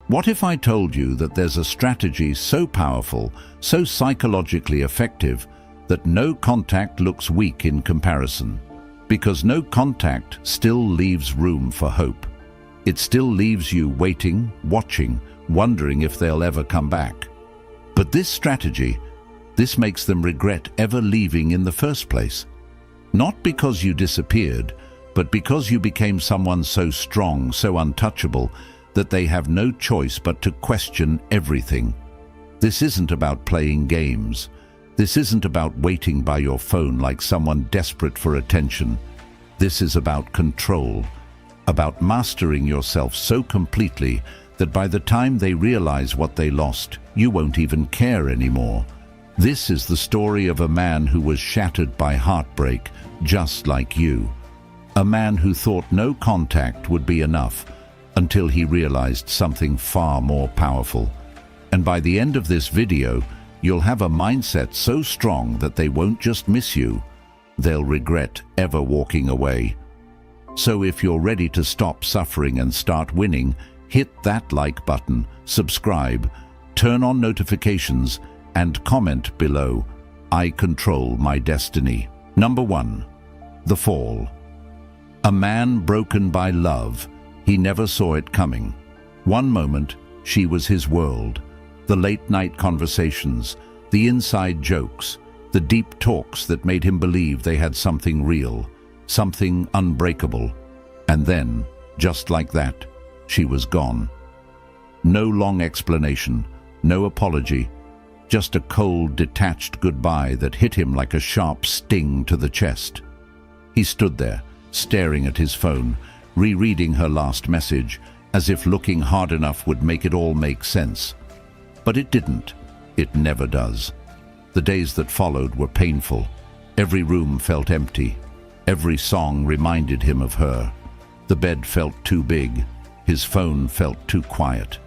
What if I told you that there's a strategy so powerful, so psychologically effective, that no contact looks weak in comparison? Because no contact still leaves room for hope. It still leaves you waiting, watching, wondering if they'll ever come back. But this strategy, this makes them regret ever leaving in the first place. Not because you disappeared, but because you became someone so strong, so untouchable, that they have no choice but to question everything. This isn't about playing games. This isn't about waiting by your phone like someone desperate for attention. This is about control, about mastering yourself so completely that by the time they realize what they lost, you won't even care anymore. This is the story of a man who was shattered by heartbreak, just like you. A man who thought no contact would be enough, until he realized something far more powerful. And by the end of this video, you'll have a mindset so strong that they won't just miss you, they'll regret ever walking away. So if you're ready to stop suffering and start winning, hit that like button, subscribe, turn on notifications, and comment below, "I control my destiny." Number 1. The Fall. A man broken by love. He never saw it coming. One moment, she was his world. The late-night conversations, the inside jokes, the deep talks that made him believe they had something real, something unbreakable. And then, just like that, she was gone. No long explanation, no apology, just a cold, detached goodbye that hit him like a sharp sting to the chest. He stood there, staring at his phone, rereading her last message, as if looking hard enough would make it all make sense. But it didn't. It never does. The days that followed were painful. Every room felt empty. Every song reminded him of her. The bed felt too big. His phone felt too quiet.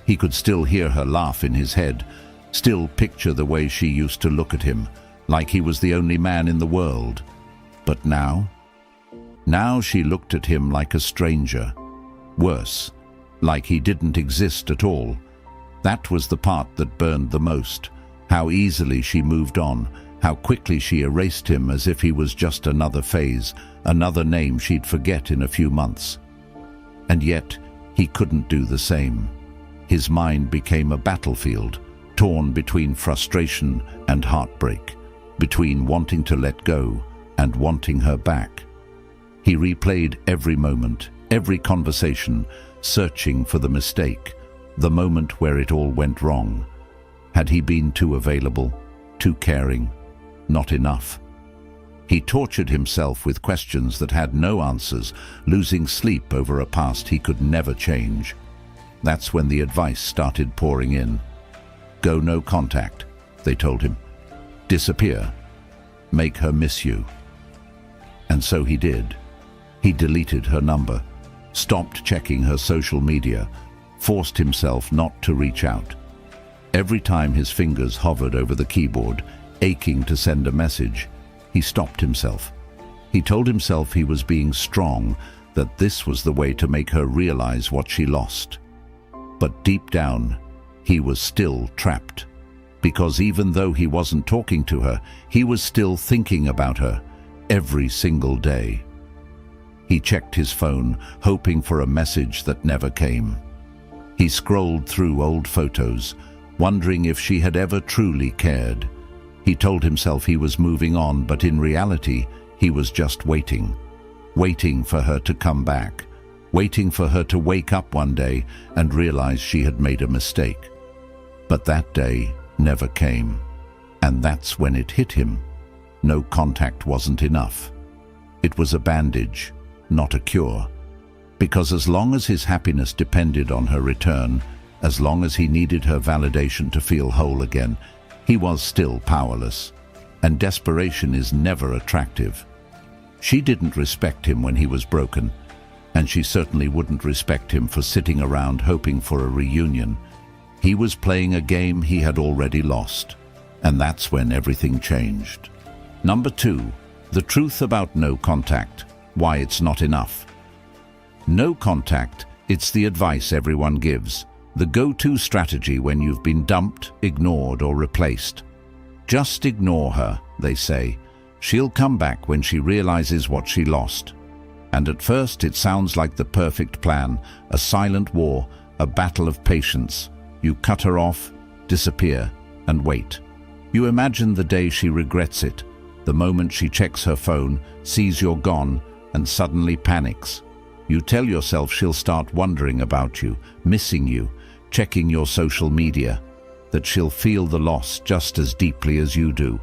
He could still hear her laugh in his head, still picture the way she used to look at him, like he was the only man in the world. But now she looked at him like a stranger. Worse, like he didn't exist at all. That was the part that burned the most. How easily she moved on, how quickly she erased him as if he was just another phase, another name she'd forget in a few months. And yet, he couldn't do the same. His mind became a battlefield, torn between frustration and heartbreak, between wanting to let go and wanting her back. He replayed every moment, every conversation, searching for the mistake, the moment where it all went wrong. Had he been too available, too caring, not enough? He tortured himself with questions that had no answers, losing sleep over a past he could never change. That's when the advice started pouring in. Go no contact, they told him. Disappear. Make her miss you. And so he did. He deleted her number, stopped checking her social media, forced himself not to reach out. Every time his fingers hovered over the keyboard, aching to send a message, he stopped himself. He told himself he was being strong, that this was the way to make her realize what she lost. But deep down, he was still trapped. Because even though he wasn't talking to her, he was still thinking about her every single day. He checked his phone, hoping for a message that never came. He scrolled through old photos, wondering if she had ever truly cared. He told himself he was moving on, but in reality, he was just waiting. Waiting for her to come back. Waiting for her to wake up one day and realize she had made a mistake. But that day never came. And that's when it hit him. No contact wasn't enough. It was a bandage, not a cure. Because as long as his happiness depended on her return, as long as he needed her validation to feel whole again, he was still powerless. And desperation is never attractive. She didn't respect him when he was broken, and she certainly wouldn't respect him for sitting around hoping for a reunion. He was playing a game he had already lost, and that's when everything changed. Number 2, the truth about no contact, why it's not enough. No contact, it's the advice everyone gives. The go-to strategy when you've been dumped, ignored, or replaced. Just ignore her, they say. She'll come back when she realizes what she lost. And at first it sounds like the perfect plan, a silent war, a battle of patience. You cut her off, disappear, and wait. You imagine the day she regrets it, the moment she checks her phone, sees you're gone, and suddenly panics. You tell yourself she'll start wondering about you, missing you, checking your social media, that she'll feel the loss just as deeply as you do.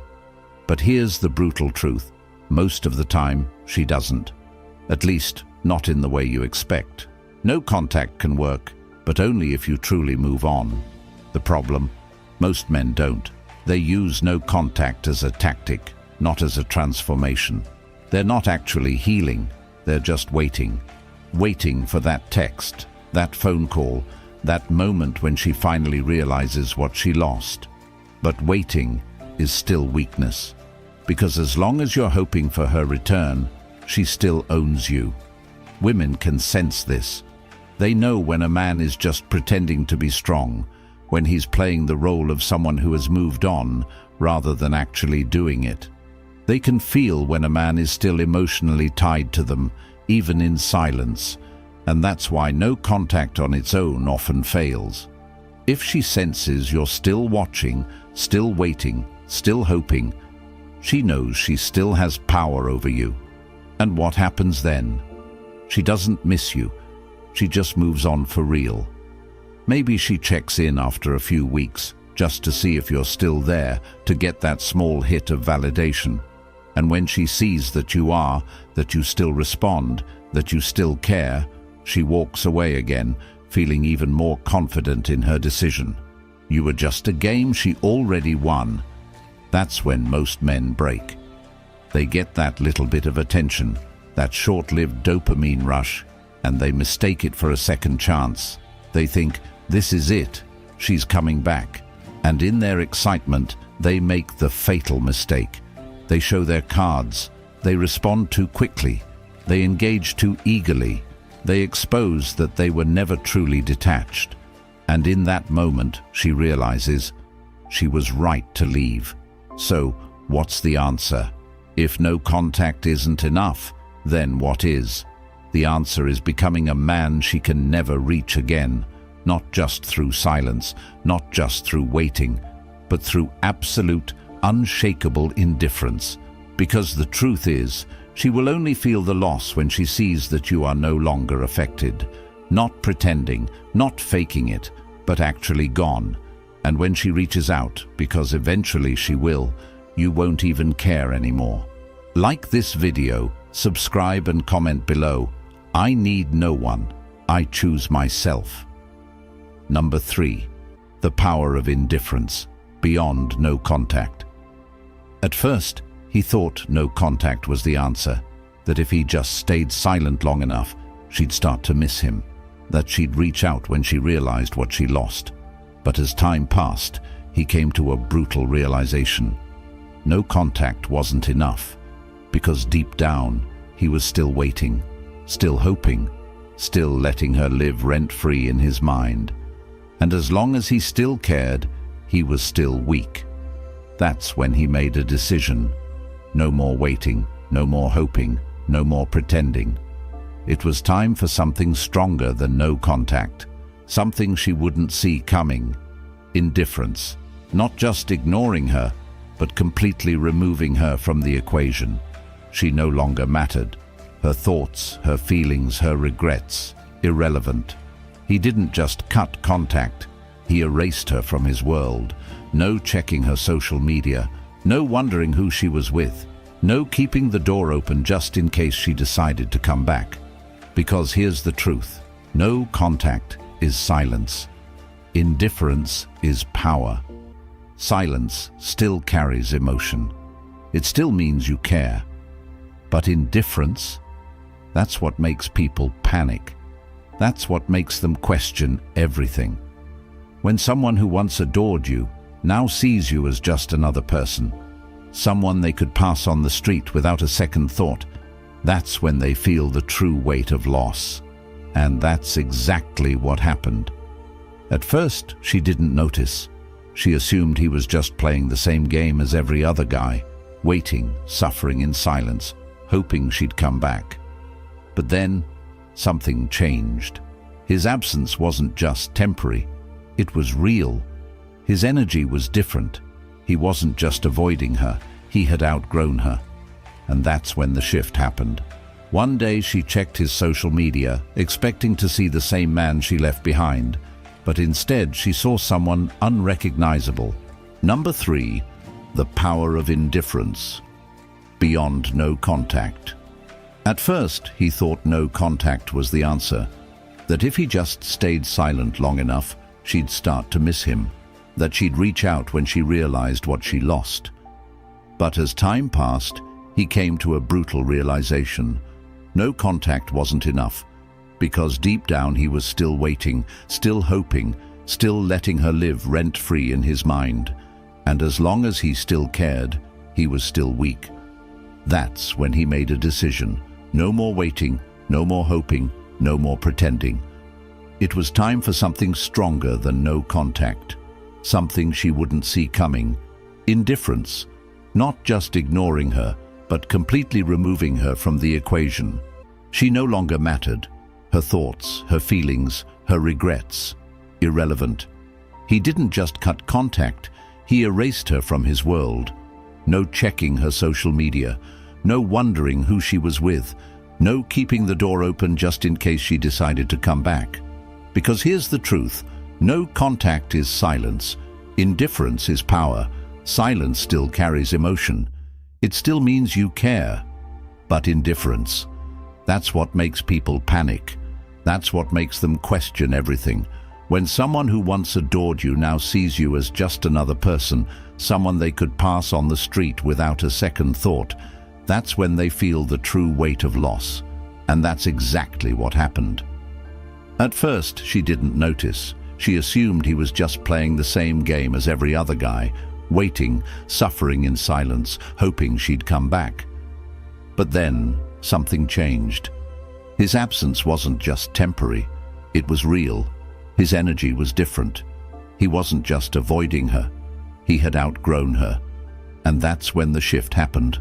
But here's the brutal truth. Most of the time, she doesn't. At least, not in the way you expect. No contact can work, but only if you truly move on. The problem? Most men don't. They use no contact as a tactic, not as a transformation. They're not actually healing, they're just waiting. Waiting for that text, that phone call, that moment when she finally realizes what she lost. But waiting is still weakness. Because as long as you're hoping for her return, she still owns you. Women can sense this. They know when a man is just pretending to be strong, when he's playing the role of someone who has moved on rather than actually doing it. They can feel when a man is still emotionally tied to them, even in silence, and that's why no contact on its own often fails. If she senses you're still watching, still waiting, still hoping, she knows she still has power over you. And what happens then? She doesn't miss you. She just moves on for real. Maybe she checks in after a few weeks, just to see if you're still there, to get that small hit of validation. And when she sees that you are, that you still respond, that you still care, she walks away again, feeling even more confident in her decision. You were just a game she already won. That's when most men break. They get that little bit of attention, that short-lived dopamine rush, and they mistake it for a second chance. They think, this is it, she's coming back. And in their excitement, they make the fatal mistake. They show their cards. They respond too quickly. They engage too eagerly. They expose that they were never truly detached. And in that moment, she realizes she was right to leave. So, what's the answer? If no contact isn't enough, then what is? The answer is becoming a man she can never reach again, not just through silence, not just through waiting, but through absolute, unshakable indifference. Because the truth is, she will only feel the loss when she sees that you are no longer affected. Not pretending, not faking it, but actually gone. And when she reaches out, because eventually she will, you won't even care anymore. Like this video, subscribe and comment below. I need no one. I choose myself. Number 3. The power of indifference, beyond no contact. At first, he thought no contact was the answer, that if he just stayed silent long enough, she'd start to miss him, that she'd reach out when she realized what she lost. But as time passed, he came to a brutal realization. No contact wasn't enough, because deep down, he was still waiting, still hoping, still letting her live rent-free in his mind. And as long as he still cared, he was still weak. That's when he made a decision. No more waiting, no more hoping, no more pretending. It was time for something stronger than no contact, something she wouldn't see coming. Indifference, not just ignoring her, but completely removing her from the equation. She no longer mattered. Her thoughts, her feelings, her regrets, irrelevant. He didn't just cut contact, he erased her from his world. No checking her social media, no wondering who she was with, no keeping the door open just in case she decided to come back. Because here's the truth, no contact is silence. Indifference is power. Silence still carries emotion. It still means you care. But indifference, that's what makes people panic. That's what makes them question everything. When someone who once adored you now sees you as just another person, someone they could pass on the street without a second thought, that's when they feel the true weight of loss. And that's exactly what happened. At first, she didn't notice. She assumed he was just playing the same game as every other guy, waiting, suffering in silence, hoping she'd come back. But then, something changed. His absence wasn't just temporary, it was real. His energy was different. He wasn't just avoiding her, he had outgrown her. And that's when the shift happened. One day she checked his social media, expecting to see the same man she left behind, but instead she saw someone unrecognizable. Number 3, the power of indifference. Beyond no contact. At first, he thought no contact was the answer, that if he just stayed silent long enough, she'd start to miss him, that she'd reach out when she realized what she lost. But as time passed, he came to a brutal realization. No contact wasn't enough, because deep down he was still waiting, still hoping, still letting her live rent-free in his mind. And as long as he still cared, he was still weak. That's when he made a decision. No more waiting, no more hoping, no more pretending. It was time for something stronger than no contact, something she wouldn't see coming. Indifference, not just ignoring her, but completely removing her from the equation. She no longer mattered. Her thoughts, her feelings, her regrets, irrelevant. He didn't just cut contact, he erased her from his world. No checking her social media, no wondering who she was with, no keeping the door open just in case she decided to come back. Because here's the truth, no contact is silence, indifference is power, silence still carries emotion. It still means you care, but indifference, that's what makes people panic. That's what makes them question everything. When someone who once adored you now sees you as just another person, someone they could pass on the street without a second thought, that's when they feel the true weight of loss. And that's exactly what happened. At first, she didn't notice. She assumed he was just playing the same game as every other guy, waiting, suffering in silence, hoping she'd come back. But then, something changed. His absence wasn't just temporary, it was real. His energy was different. He wasn't just avoiding her, he had outgrown her. And that's when the shift happened.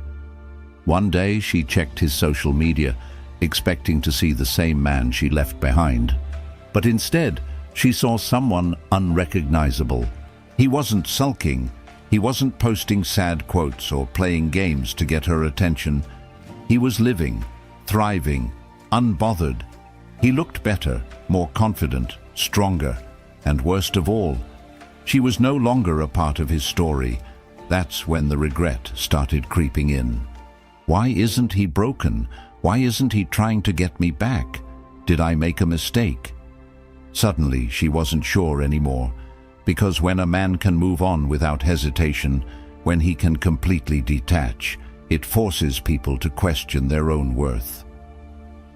One day she checked his social media, expecting to see the same man she left behind. But instead, she saw someone unrecognizable. He wasn't sulking, he wasn't posting sad quotes or playing games to get her attention. He was living, thriving, unbothered. He looked better, more confident, stronger, and worst of all, she was no longer a part of his story. That's when the regret started creeping in. Why isn't he broken? Why isn't he trying to get me back? Did I make a mistake? Suddenly, she wasn't sure anymore, because when a man can move on without hesitation, when he can completely detach, it forces people to question their own worth.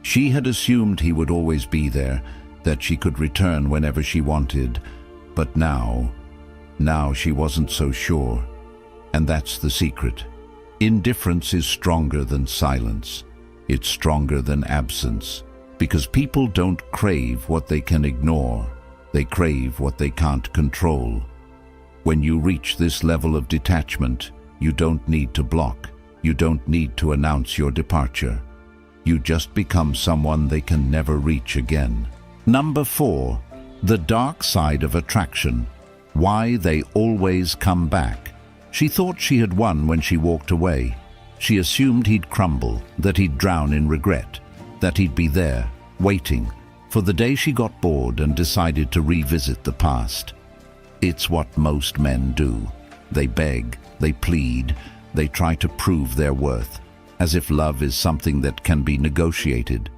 She had assumed he would always be there, that she could return whenever she wanted, but now she wasn't so sure. And that's the secret. Indifference is stronger than silence. It's stronger than absence, because people don't crave what they can ignore. They crave what they can't control. When you reach this level of detachment, you don't need to block. You don't need to announce your departure. You just become someone they can never reach again. Number 4, the dark side of attraction. Why they always come back. She thought she had won when she walked away. She assumed he'd crumble, that he'd drown in regret, that he'd be there, waiting, for the day she got bored and decided to revisit the past. It's what most men do. They beg, they plead, they try to prove their worth, as if love is something that can be negotiated.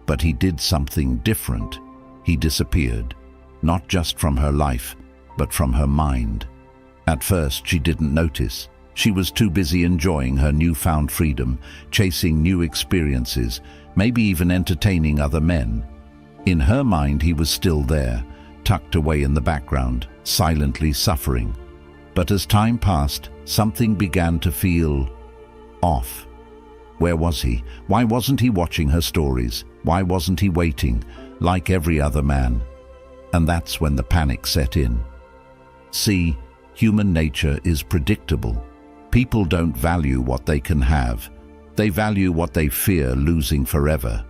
But he did something different. He disappeared, not just from her life, but from her mind. At first, she didn't notice. She was too busy enjoying her newfound freedom, chasing new experiences, maybe even entertaining other men. In her mind, he was still there, tucked away in the background, silently suffering. But as time passed, something began to feel off. Where was he? Why wasn't he watching her stories? Why wasn't he waiting, like every other man? And that's when the panic set in. See, human nature is predictable. People don't value what they can have. They value what they fear losing forever.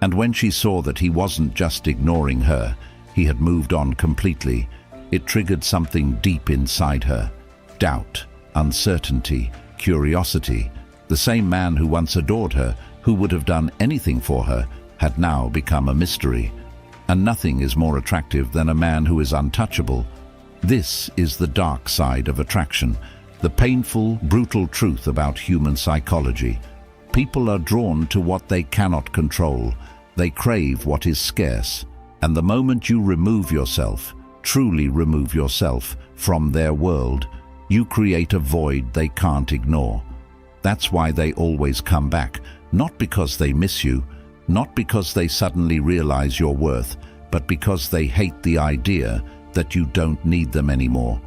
And when she saw that he wasn't just ignoring her, he had moved on completely, it triggered something deep inside her. Doubt, uncertainty, curiosity. The same man who once adored her, who would have done anything for her, had now become a mystery. And nothing is more attractive than a man who is untouchable. This is the dark side of attraction, the painful, brutal truth about human psychology. People are drawn to what they cannot control. They crave what is scarce. And the moment you remove yourself, truly remove yourself from their world, you create a void they can't ignore. That's why they always come back, not because they miss you, not because they suddenly realize your worth, but because they hate the idea that you don't need them anymore.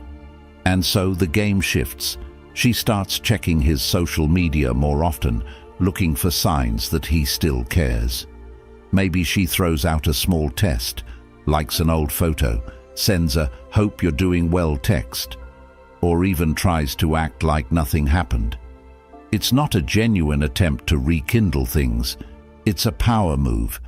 And so the game shifts. She starts checking his social media more often, looking for signs that he still cares. Maybe she throws out a small test, likes an old photo, sends a "hope you're doing well" text, or even tries to act like nothing happened. It's not a genuine attempt to rekindle things. It's a power move.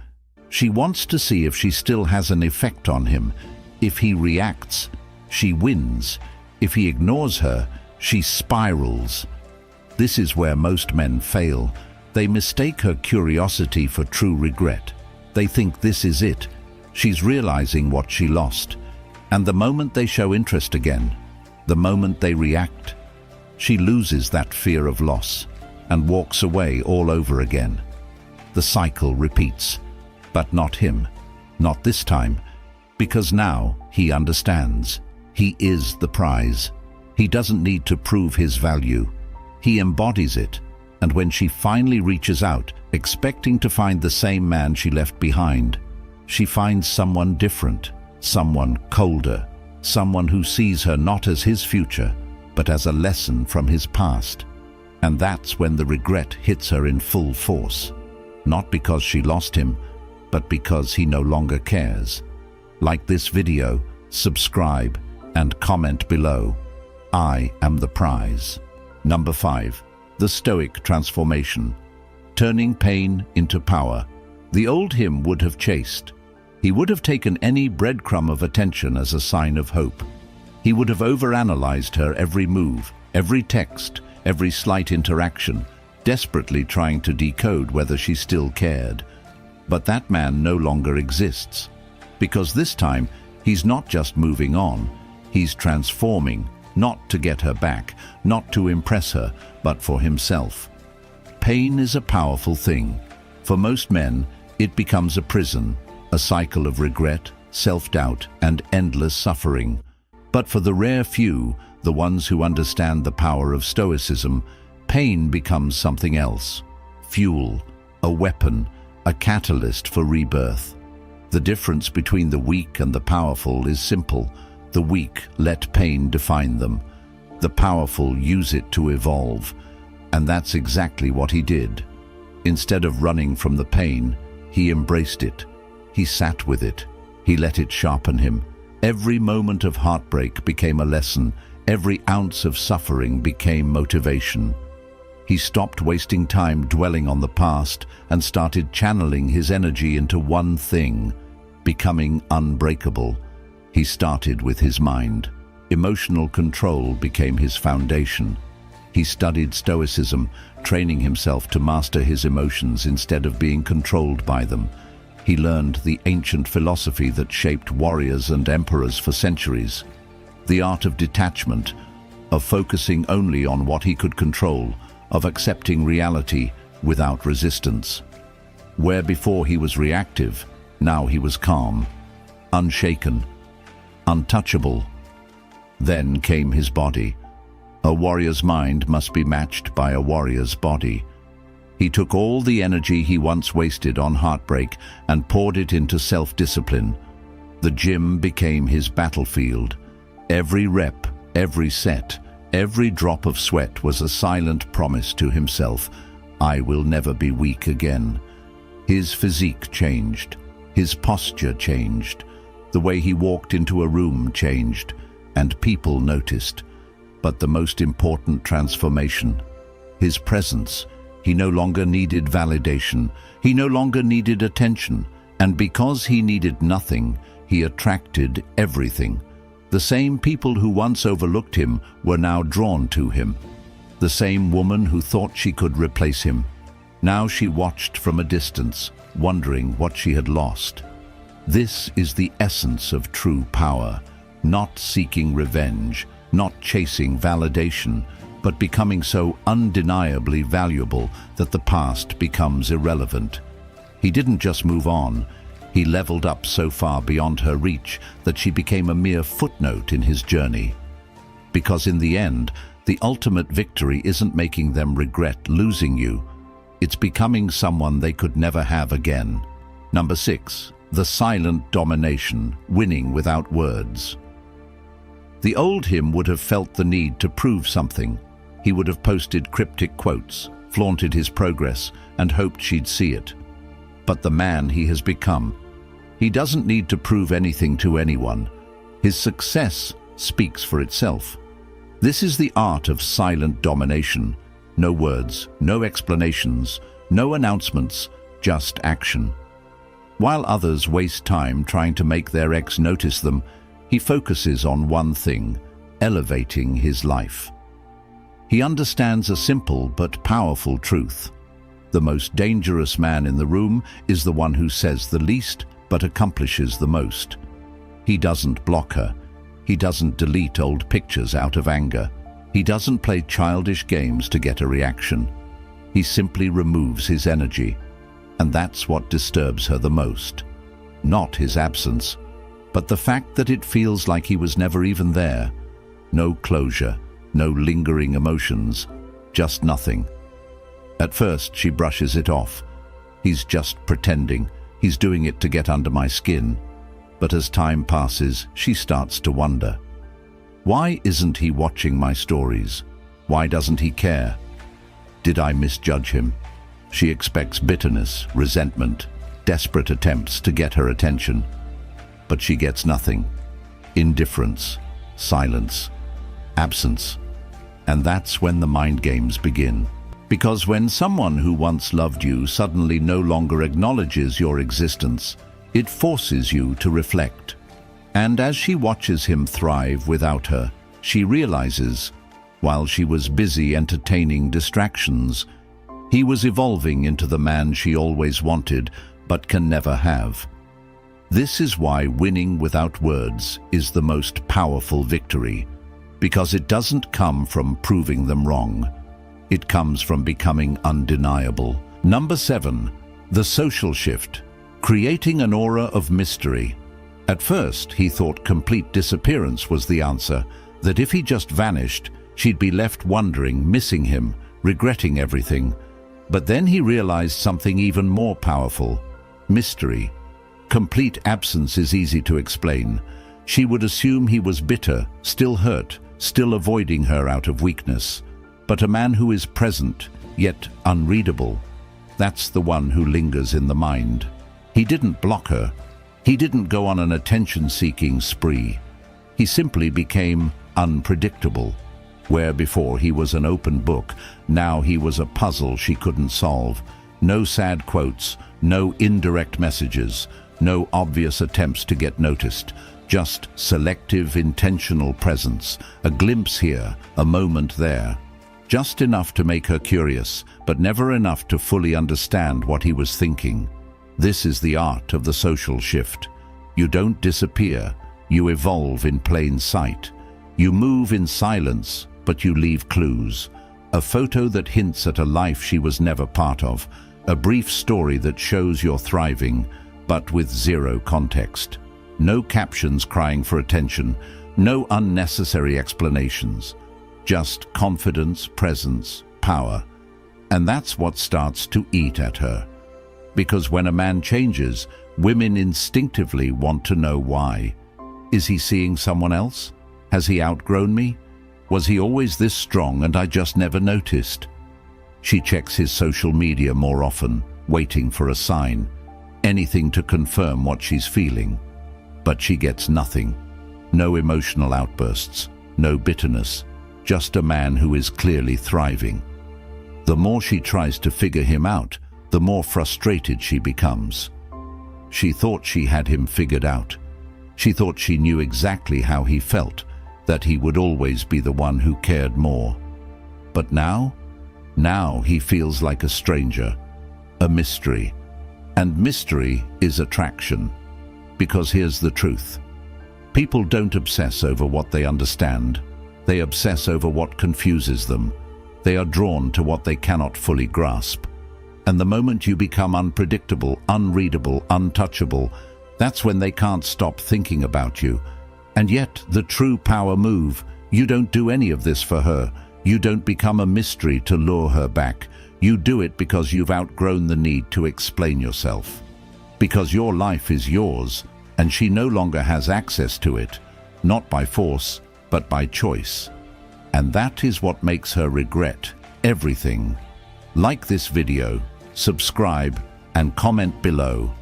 She wants to see if she still has an effect on him. If he reacts, she wins. If he ignores her, she spirals. This is where most men fail. They mistake her curiosity for true regret. They think this is it. She's realizing what she lost. And the moment they show interest again, the moment they react, she loses that fear of loss and walks away all over again. The cycle repeats, but not him, not this time, because now he understands. He is the prize. He doesn't need to prove his value. He embodies it, and when she finally reaches out, expecting to find the same man she left behind, she finds someone different, someone colder, someone who sees her not as his future, but as a lesson from his past. And that's when the regret hits her in full force. Not because she lost him, but because he no longer cares. Like this video, subscribe, and comment below. I am the prize. Number 5. The Stoic transformation. Turning pain into power. The old him would have chased. He would have taken any breadcrumb of attention as a sign of hope. He would have overanalyzed her every move, every text, every slight interaction, desperately trying to decode whether she still cared. But that man no longer exists, because this time he's not just moving on, he's transforming, not to get her back, not to impress her, but for himself. Pain is a powerful thing. For most men, it becomes a prison, a cycle of regret, self-doubt, and endless suffering. But for the rare few, the ones who understand the power of Stoicism, pain becomes something else. Fuel, a weapon, a catalyst for rebirth. The difference between the weak and the powerful is simple. The weak let pain define them. The powerful use it to evolve. And that's exactly what he did. Instead of running from the pain, he embraced it. He sat with it. He let it sharpen him. Every moment of heartbreak became a lesson. Every ounce of suffering became motivation. He stopped wasting time dwelling on the past and started channeling his energy into one thing, becoming unbreakable. He started with his mind. Emotional control became his foundation. He studied Stoicism, training himself to master his emotions instead of being controlled by them. He learned the ancient philosophy that shaped warriors and emperors for centuries. The art of detachment, of focusing only on what he could control, of accepting reality without resistance. Where before he was reactive, now he was calm, unshaken, untouchable. Then came his body. A warrior's mind must be matched by a warrior's body. He took all the energy he once wasted on heartbreak and poured it into self-discipline. The gym became his battlefield. Every rep, every set, every drop of sweat was a silent promise to himself, I will never be weak again. His physique changed. His posture changed. The way he walked into a room changed, and people noticed. But the most important transformation, his presence. He no longer needed validation. He no longer needed attention. And because he needed nothing, he attracted everything. The same people who once overlooked him were now drawn to him. The same woman who thought she could replace him. Now she watched from a distance, wondering what she had lost. This is the essence of true power, not seeking revenge, not chasing validation, but becoming so undeniably valuable that the past becomes irrelevant. He didn't just move on, he leveled up so far beyond her reach that she became a mere footnote in his journey. Because in the end, the ultimate victory isn't making them regret losing you. It's becoming someone they could never have again. Number 6. The silent domination, winning without words. The old him would have felt the need to prove something. He would have posted cryptic quotes, flaunted his progress, and hoped she'd see it. But the man he has become, he doesn't need to prove anything to anyone. His success speaks for itself. This is the art of silent domination. No words, no explanations, no announcements, just action. While others waste time trying to make their ex notice them, he focuses on one thing, elevating his life. He understands a simple but powerful truth. The most dangerous man in the room is the one who says the least but accomplishes the most. He doesn't block her. He doesn't delete old pictures out of anger. He doesn't play childish games to get a reaction. He simply removes his energy. And that's what disturbs her the most. Not his absence, but the fact that it feels like he was never even there. No closure, no lingering emotions, just nothing. At first, she brushes it off. He's just pretending. He's doing it to get under my skin. But as time passes, she starts to wonder. Why isn't he watching my stories? Why doesn't he care? Did I misjudge him? She expects bitterness, resentment, desperate attempts to get her attention. But she gets nothing. Indifference, silence, absence. And that's when the mind games begin. Because when someone who once loved you suddenly no longer acknowledges your existence, it forces you to reflect. And as she watches him thrive without her, she realizes, while she was busy entertaining distractions, he was evolving into the man she always wanted but can never have. This is why winning without words is the most powerful victory, because it doesn't come from proving them wrong. It comes from becoming undeniable. Number 7. The social shift, creating an aura of mystery. At first, he thought complete disappearance was the answer, that if he just vanished, she'd be left wondering, missing him, regretting everything. But then he realized something even more powerful: mystery. Complete absence is easy to explain. She would assume he was bitter, still hurt, still avoiding her out of weakness. But a man who is present, yet unreadable, that's the one who lingers in the mind. He didn't block her. He didn't go on an attention-seeking spree. He simply became unpredictable. Where before he was an open book, now he was a puzzle she couldn't solve. No sad quotes, no indirect messages, no obvious attempts to get noticed. Just selective, intentional presence, a glimpse here, a moment there. Just enough to make her curious, but never enough to fully understand what he was thinking. This is the art of the social shift. You don't disappear, you evolve in plain sight. You move in silence, but you leave clues. A photo that hints at a life she was never part of. A brief story that shows you're thriving, but with zero context. No captions crying for attention, no unnecessary explanations. Just confidence, presence, power. And that's what starts to eat at her. Because when a man changes, women instinctively want to know why. Is he seeing someone else? Has he outgrown me? Was he always this strong and I just never noticed? She checks his social media more often, waiting for a sign. Anything to confirm what she's feeling. But she gets nothing. No emotional outbursts, no bitterness, just a man who is clearly thriving. The more she tries to figure him out, the more frustrated she becomes. She thought she had him figured out. She thought she knew exactly how he felt, that he would always be the one who cared more. But now he feels like a stranger, a mystery. And mystery is attraction. Because here's the truth. People don't obsess over what they understand. They obsess over what confuses them. They are drawn to what they cannot fully grasp. And the moment you become unpredictable, unreadable, untouchable, that's when they can't stop thinking about you. And yet, the true power move, you don't do any of this for her. You don't become a mystery to lure her back. You do it because you've outgrown the need to explain yourself. Because your life is yours, and she no longer has access to it, not by force, but by choice. And that is what makes her regret everything. Like this video, subscribe, and comment below.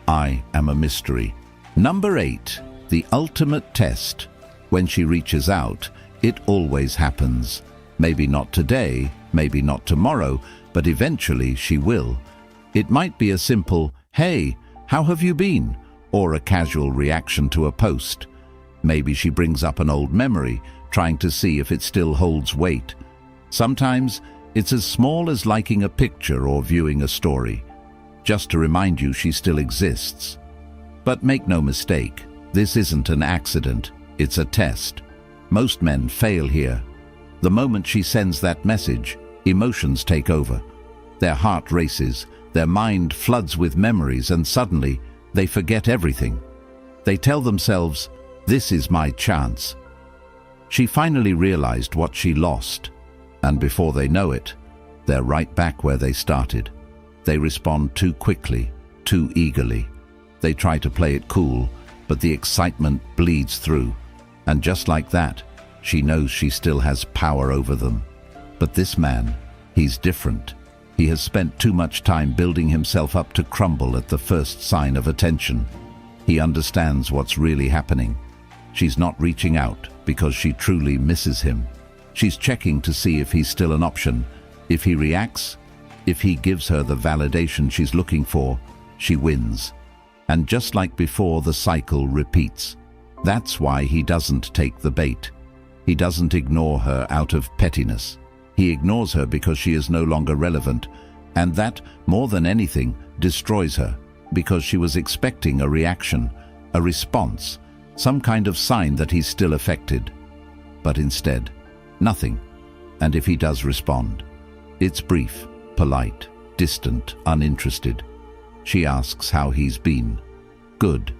I am a mystery. Number 8. The ultimate test. When she reaches out, it always happens. Maybe not today, maybe not tomorrow, but eventually she will. It might be a simple, "Hey, how have you been?" or a casual reaction to a post. Maybe she brings up an old memory, trying to see if it still holds weight. Sometimes it's as small as liking a picture or viewing a story, just to remind you she still exists. But make no mistake, this isn't an accident, it's a test. Most men fail here. The moment she sends that message, emotions take over. Their heart races, their mind floods with memories, and suddenly they forget everything. They tell themselves, "This is my chance." She finally realized what she lost, and before they know it, they're right back where they started. They respond too quickly, too eagerly. They try to play it cool, but the excitement bleeds through. And just like that, she knows she still has power over them. But this man, he's different. He has spent too much time building himself up to crumble at the first sign of attention. He understands what's really happening. She's not reaching out because she truly misses him. She's checking to see if he's still an option. If he reacts, if he gives her the validation she's looking for, she wins. And just like before, the cycle repeats. That's why he doesn't take the bait. He doesn't ignore her out of pettiness. He ignores her because she is no longer relevant, and that, more than anything, destroys her, because she was expecting a reaction, a response, some kind of sign that he's still affected. But instead, nothing. And if he does respond, it's brief, polite, distant, uninterested. She asks how he's been. Good.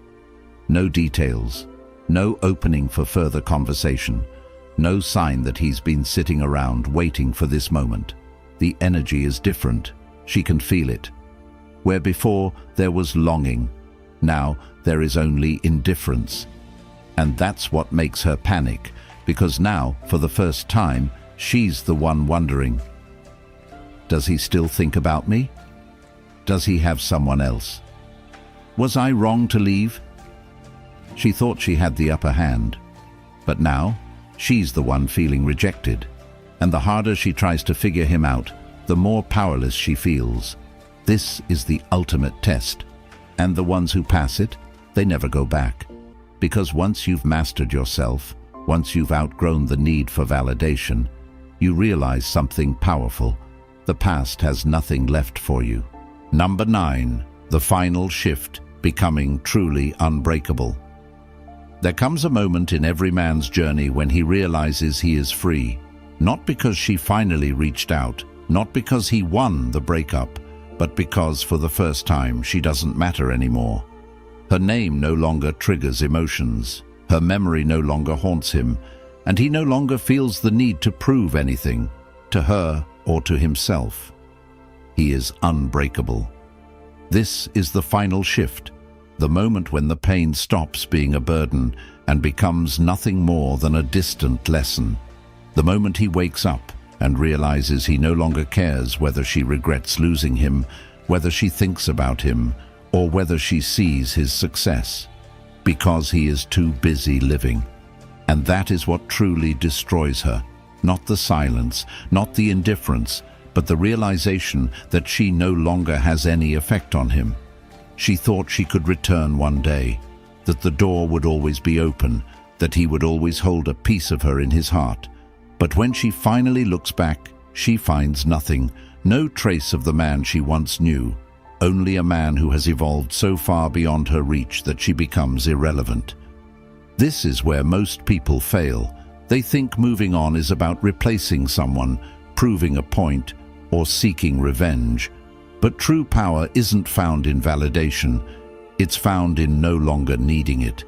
No details, no opening for further conversation. No sign that he's been sitting around waiting for this moment. The energy is different. She can feel it. Where before there was longing, now there is only indifference. And that's what makes her panic, because now, for the first time, she's the one wondering, does he still think about me? Does he have someone else? Was I wrong to leave? She thought she had the upper hand, but now, she's the one feeling rejected, and the harder she tries to figure him out, the more powerless she feels. This is the ultimate test, and the ones who pass it, they never go back. Because once you've mastered yourself, once you've outgrown the need for validation, you realize something powerful. The past has nothing left for you. Number 9, the final shift, becoming truly unbreakable. There comes a moment in every man's journey when he realizes he is free, not because she finally reached out, not because he won the breakup, but because for the first time she doesn't matter anymore. Her name no longer triggers emotions, her memory no longer haunts him, and he no longer feels the need to prove anything, to her or to himself. He is unbreakable. This is the final shift, the moment when the pain stops being a burden and becomes nothing more than a distant lesson. The moment he wakes up and realizes he no longer cares whether she regrets losing him, whether she thinks about him, or whether she sees his success. because he is too busy living. And that is what truly destroys her. Not the silence, not the indifference, but the realization that she no longer has any effect on him. She thought she could return one day, that the door would always be open, that he would always hold a piece of her in his heart. But when she finally looks back, she finds nothing, no trace of the man she once knew, only a man who has evolved so far beyond her reach that she becomes irrelevant. This is where most people fail. They think moving on is about replacing someone, proving a point, or seeking revenge. But true power isn't found in validation. It's found in no longer needing it.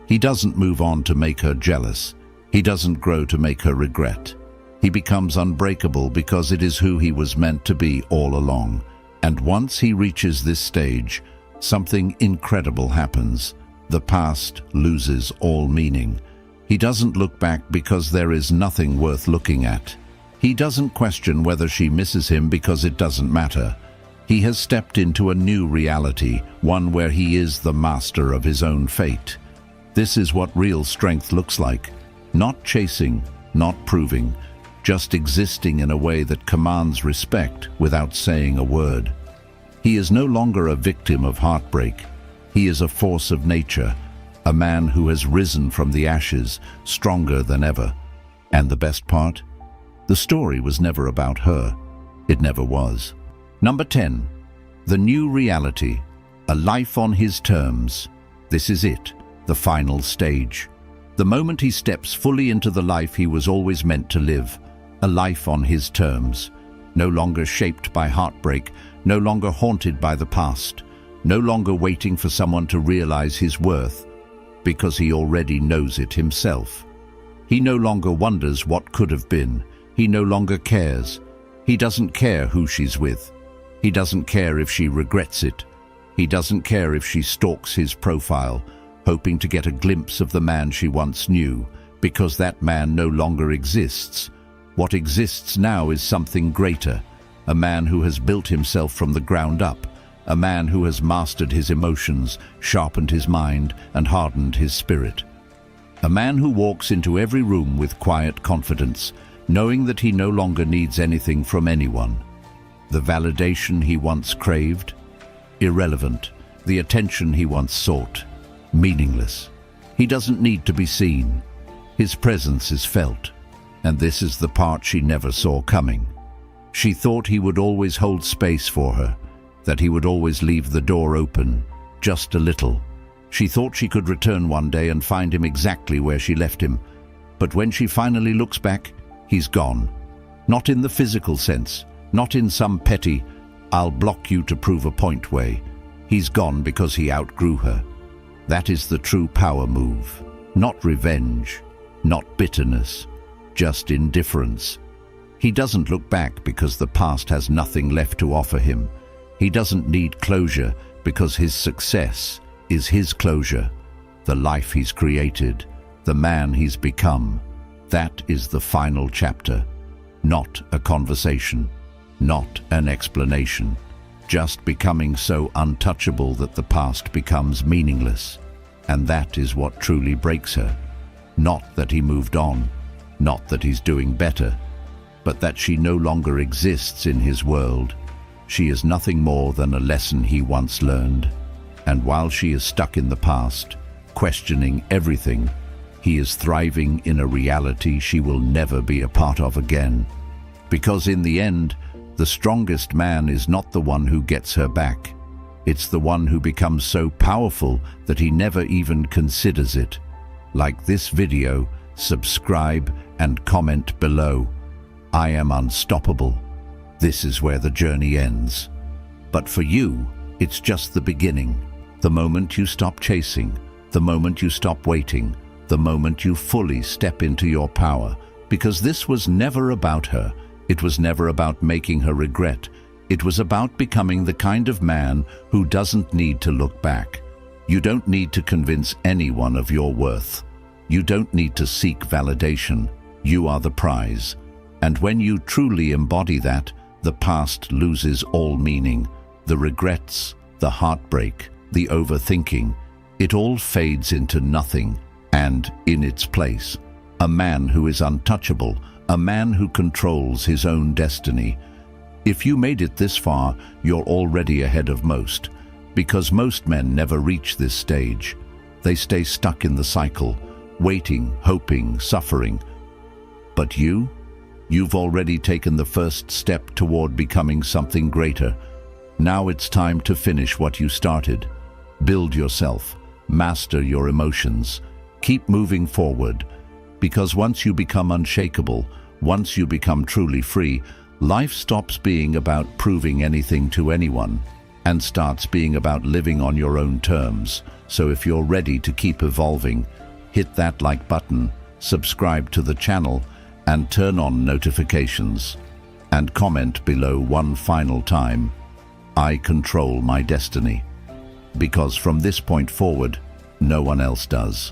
He doesn't move on to make her jealous. He doesn't grow to make her regret. He becomes unbreakable because it is who he was meant to be all along. And once he reaches this stage, something incredible happens. The past loses all meaning. He doesn't look back because there is nothing worth looking at. He doesn't question whether she misses him because it doesn't matter. He has stepped into a new reality, one where he is the master of his own fate. This is what real strength looks like. Not chasing, not proving, just existing in a way that commands respect without saying a word. He is no longer a victim of heartbreak. He is a force of nature, a man who has risen from the ashes, stronger than ever. And the best part? The story was never about her. It never was. Number 10. The new reality. A life on his terms. This is it, the final stage. The moment he steps fully into the life he was always meant to live. A life on his terms. No longer shaped by heartbreak, no longer haunted by the past, no longer waiting for someone to realize his worth, because he already knows it himself. He no longer wonders what could have been. He no longer cares. He doesn't care who she's with. He doesn't care if she regrets it. He doesn't care if she stalks his profile, hoping to get a glimpse of the man she once knew, because that man no longer exists. What exists now is something greater, a man who has built himself from the ground up, a man who has mastered his emotions, sharpened his mind, and hardened his spirit. A man who walks into every room with quiet confidence, knowing that he no longer needs anything from anyone. The validation he once craved? Irrelevant. The attention he once sought? Meaningless. He doesn't need to be seen. His presence is felt. And this is the part she never saw coming. She thought he would always hold space for her, that he would always leave the door open, just a little. She thought she could return one day and find him exactly where she left him. But when she finally looks back, he's gone. Not in the physical sense, not in some petty, "I'll block you to prove a point" way. He's gone because he outgrew her. That is the true power move. Not revenge, not bitterness, just indifference. He doesn't look back because the past has nothing left to offer him. He doesn't need closure because his success is his closure. The life he's created, the man he's become, that is the final chapter. Not a conversation, not an explanation. Just becoming so untouchable that the past becomes meaningless. And that is what truly breaks her. Not that he moved on, not that he's doing better, but that she no longer exists in his world. She is nothing more than a lesson he once learned. And while she is stuck in the past, questioning everything, he is thriving in a reality she will never be a part of again. Because in the end, the strongest man is not the one who gets her back. It's the one who becomes so powerful that he never even considers it. Like this video, subscribe and comment below. I am unstoppable. This is where the journey ends. But for you, it's just the beginning. The moment you stop chasing, the moment you stop waiting, the moment you fully step into your power. Because this was never about her. It was never about making her regret. It was about becoming the kind of man who doesn't need to look back. You don't need to convince anyone of your worth. You don't need to seek validation. You are the prize. And when you truly embody that, the past loses all meaning. The regrets, the heartbreak, the overthinking. It all fades into nothing, and, in its place, a man who is untouchable, a man who controls his own destiny. If you made it this far, you're already ahead of most, because most men never reach this stage. They stay stuck in the cycle, waiting, hoping, suffering. But you've already taken the first step toward becoming something greater. Now it's time to finish what you started. Build yourself, master your emotions, keep moving forward, because once you become unshakable, once you become truly free, life stops being about proving anything to anyone and starts being about living on your own terms. So if you're ready to keep evolving, hit that like button, subscribe to the channel, and turn on notifications. And comment below one final time, I control my destiny. Because from this point forward, no one else does.